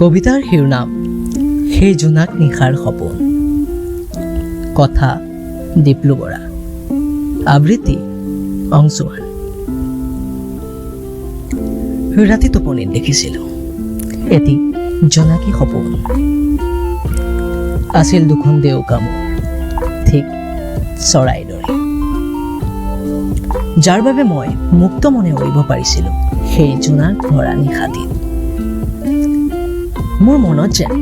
কবিতাৰ শিৰোনাম সেই জোনাক নিশাৰ সপোন। কথা দীপলু বৰা, আবৃত্তি অংশুমান। ৰাতি টোপনিত দেখিছিলোঁ এটি জোনাকী সপোন। আছিল দুখন দেউকা মোৰ, ঠিক চৰাইৰ দৰে, যাৰ বাবে মই মুক্ত মনে উৰিব পাৰিছিলোঁ সেই জোনাক ভৰা নিশাটিত। মোৰ মনত যেন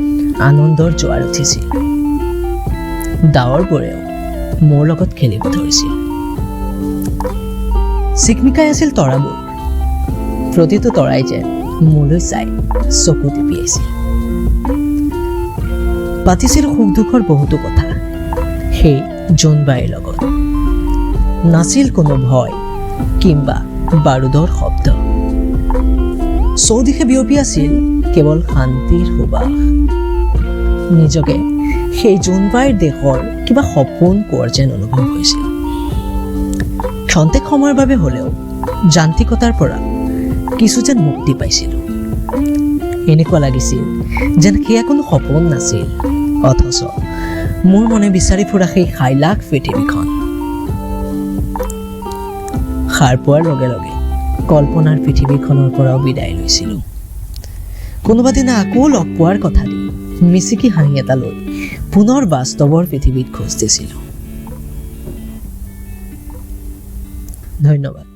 আনন্দৰ জোৱাৰ উঠিছিল। ডাৱৰবোৰেও মোৰ লগত খেলিব ধৰিছিল। চিকমিকাই আছিল তৰাবোৰ, প্ৰতিটো তৰাই যেন মোলৈ চাই চকু টিপিয়াইছিল। পাতিছিল সুখ দুখৰ বহুতো কথা সেই জোনবাইৰ লগত। নাছিল কোনো ভয় কিম্বা বাৰুদৰ শব্দ। চৌদিশে বিয়পি আছিল কেৱল শান্তিৰ সুবাস। নিজকে সেই জোনবাইৰ দেশৰ কিবা সপোন কোৱাৰ যেন অনুভৱ হৈছিল। ক্ষন্তেক সময়ৰ বাবে হ'লেও যান্ত্ৰিকতাৰ পৰা কিছু যেন মুক্তি পাইছিলোঁ। এনেকুৱা লাগিছিল যেন সেয়া কোনো সপোন নাছিল, অথচ মোৰ মনে বিচাৰি ফুৰা সেই খাইলাখ পৃথিৱীখন। সাৰ পোৱাৰ লগে লগে কল্পনাৰ পৃথিৱীখনৰ পৰাও বিদায় লৈছিলোঁ। কোনোবা দিনা আকৌ লগ পোৱাৰ কথা দি মিচিকি হাঁহি এটা লৈ পুনৰ বাস্তৱৰ পৃথিৱীত খোজ দিছিলোঁ। ধন্যবাদ।